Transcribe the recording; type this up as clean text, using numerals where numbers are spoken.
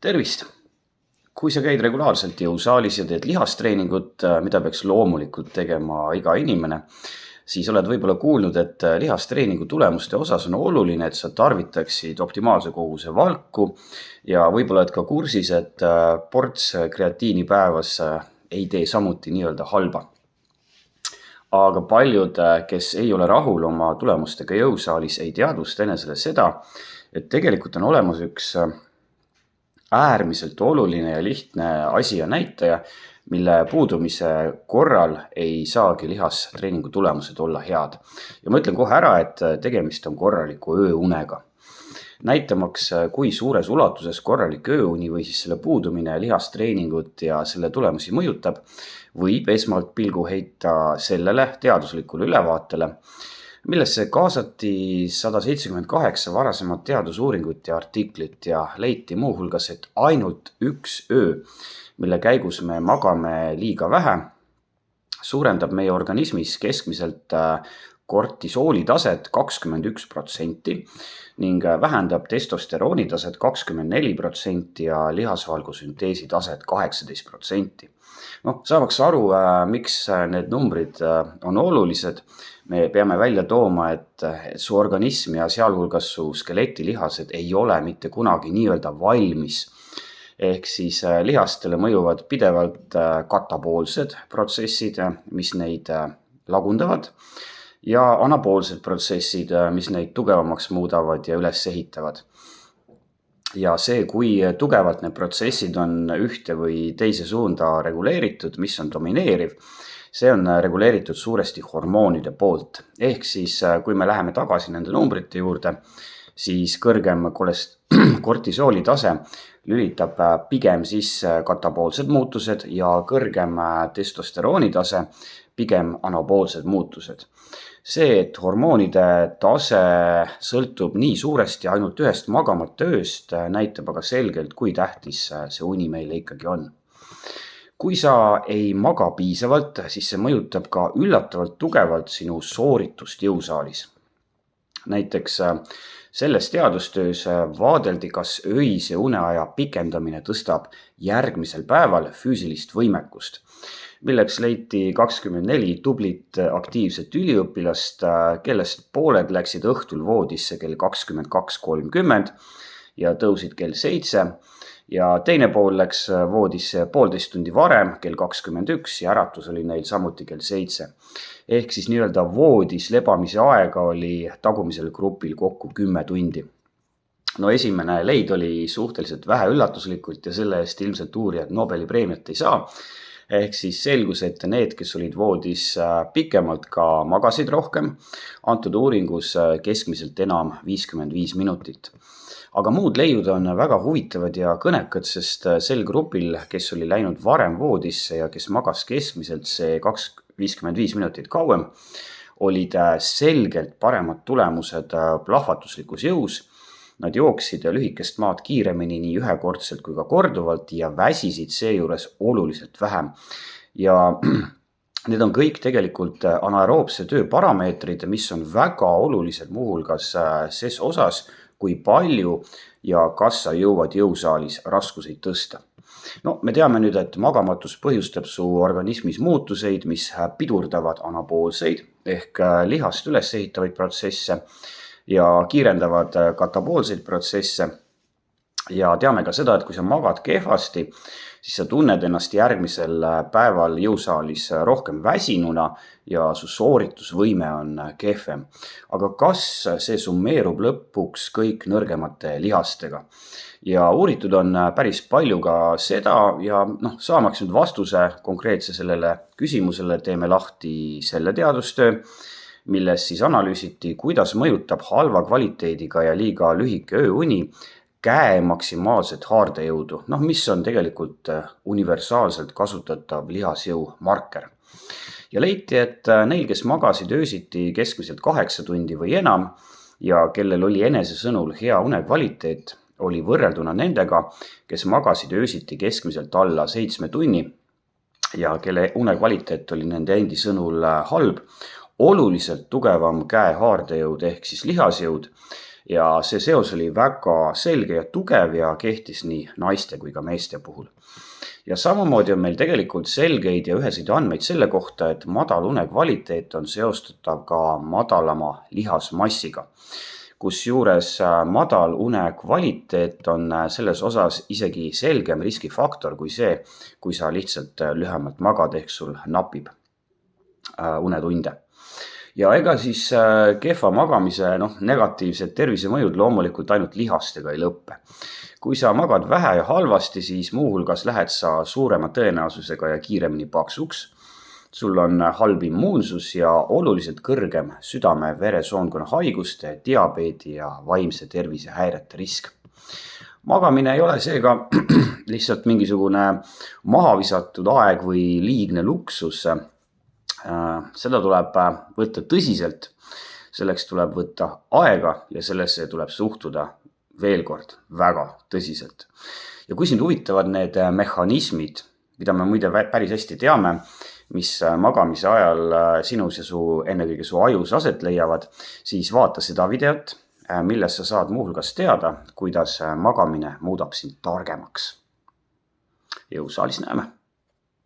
Tervist! Kui sa käid regulaarselt jõusaalis ja teed lihastreeningut, mida peaks loomulikult tegema iga inimene, siis oled võib-olla kuulnud, et lihastreeningu tulemuste osas on oluline, et sa tarvitaksid optimaalse koguse valku ja võib-olla oled ka kursis, et ports kreatiini päevas ei tee samuti nii-öelda halba. Aga paljud, kes ei ole rahul oma tulemustega jõusaalis, ei teadvusta enesele seda, et tegelikult on olemas üks äärmiselt oluline ja lihtne asi ja näitaja, mille puudumise korral ei saagi lihastreeningu tulemused olla head. Ja ma ütlen kohe ära, et tegemist on korraliku ööunega. Näitamaks, kui suures ulatuses korralik ööuni või siis selle puudumine lihastreeningut ja selle tulemusi mõjutab, võib esmalt pilgu heita sellele teaduslikule ülevaatele, millesse kaasati 178 varasemat teadusuuringut ja artiklit ja leiti muuhulgas, et ainult üks öö, mille käigus me magame liiga vähe, suurendab meie organismis keskmiselt kortisooli taset 21% ning vähendab testosterooni taset 24% ja lihasvalgusünteesi taset 18%. Saamaks aru, miks need numbrid on olulised, me peame välja tooma, et su organism ja sealhulgas su skeletilihased ei ole mitte kunagi nii-öelda valmis. Ehk siis lihastele mõjuvad pidevalt kataboolsed protsessid, mis neid lagundavad, ja anaboolsed protsessid, mis neid tugevamaks muudavad ja üles ehitavad. Ja see, kui tugevalt need protsessid on ühte või teise suunda reguleeritud, mis on domineeriv, see on reguleeritud suuresti hormoonide poolt. Ehk siis, kui me läheme tagasi nende numbrite juurde, siis kõrgem kortisooli tase lülitab pigem sisse kataboolsed muutused ja kõrgem testosterooni tase pigem anaboolsed muutused. See, et hormoonide tase sõltub nii suuresti ainult ühest magamata ööst, näitab aga selgelt, kui tähtis see uni meile ikkagi on. Kui sa ei maga piisavalt, siis see mõjutab ka üllatavalt tugevalt sinu sooritust jõusaalis. Näiteks selles teadustöös vaadeldi, kas öise uneaja pikendamine tõstab järgmisel päeval füüsilist võimekust, milleks leiti 24 tublit aktiivset üliõpilast, kellest pooled läksid õhtul voodisse kell 22.30 ja tõusid kell 7 ja teine pool läks voodisse 1,5 tundi varem kell 21 ja äratus oli neil samuti kell 7. Ehk siis nii-öelda voodis lebamise aega oli tagumisel grupil kokku 10 tundi. Esimene leid oli suhteliselt vähe üllatuslikult ja selle eest ilmselt uurijad Nobeli preemiat ei saa. Ehk siis selgus, et need, kes olid voodis pikemalt, ka magasid rohkem. Antud uuringus keskmiselt enam 55 minutit. Aga muud leiud on väga huvitavad ja kõnekad, sest sel grupil, kes oli läinud varem voodisse ja kes magas keskmiselt see 55 minutit kauem, olid selgelt paremad tulemused plahvatuslikus jõus. Nad jooksid lühikest maad kiiremini nii ühekordselt kui ka korduvalt ja väsisid seejuures oluliselt vähem. Ja need on kõik tegelikult anaeroobse töö parameetrid, mis on väga olulised muuhulgas ses osas, kui palju ja kas sa jõuad jõusaalis raskuseid tõsta. Me teame nüüd, et magamatus põhjustab su organismis muutuseid, mis pidurdavad anaboolseid ehk lihast üles ehitavaid protsesse ja kiirendavad kataboolseid protsesse. Ja teame ka seda, et kui sa magad kehvasti, siis sa tunned ennast järgmisel päeval jõusaalis rohkem väsinuna ja su sooritusvõime on kehvem. Aga kas see summeerub lõpuks kõik nõrgemate lihastega? Ja uuritud on päris palju ka seda ja saamaks nüüd vastuse konkreetse sellele küsimusele teeme lahti selle teadustöö, milles siis analüüsiti, kuidas mõjutab halva kvaliteediga ja liiga lühike ööuni käe maksimaalset haardejõudu, mis on tegelikult universaalselt kasutatav lihasjõu marker. Ja leiti, et neil, kes magasid öösiti keskmiselt 8 tundi või enam ja kellel oli enese sõnul hea unekvaliteet, oli võrrelduna nendega, kes magasid öösiti keskmiselt alla 7 tunni ja kelle unekvaliteet oli nende endi sõnul halb, oluliselt tugevam käe haardejõud ehk siis lihasjõud ja see seos oli väga selge ja tugev ja kehtis nii naiste kui ka meeste puhul. Ja samamoodi on meil tegelikult selgeid ja üheseid andmeid selle kohta, et madal une kvaliteet on seostatav ka madalama lihasmassiga. Kusjuures madal une kvaliteet on selles osas isegi selgem riskifaktor kui see, kui sa lihtsalt lühemalt magad, ehk sul napib unetunde. Ja ega siis kehva magamise negatiivsed tervisemõjud loomulikult ainult lihastega ei lõppe. Kui sa magad vähe ja halvasti, siis muuhulgas lähed sa suurema tõenäosusega ja kiiremini paksuks. Sul on halb immuunsus ja oluliselt kõrgem südame-veresoonkonna haiguste, diabeedi ja vaimse tervise häirete risk. Magamine ei ole seega lihtsalt mingisugune mahavisatud aeg või liigne luksus. Seda tuleb võtta tõsiselt, selleks tuleb võtta aega ja sellesse tuleb suhtuda veel kord väga tõsiselt. Ja kui sind huvitavad need mehhanismid, mida me muide päris hästi teame, mis magamise ajal sinus ja ennekõike su ajus aset leiavad, siis vaata seda videot, milles sa saad muuhulgas teada, kuidas magamine muudab sind targemaks. Jõusaalis näeme!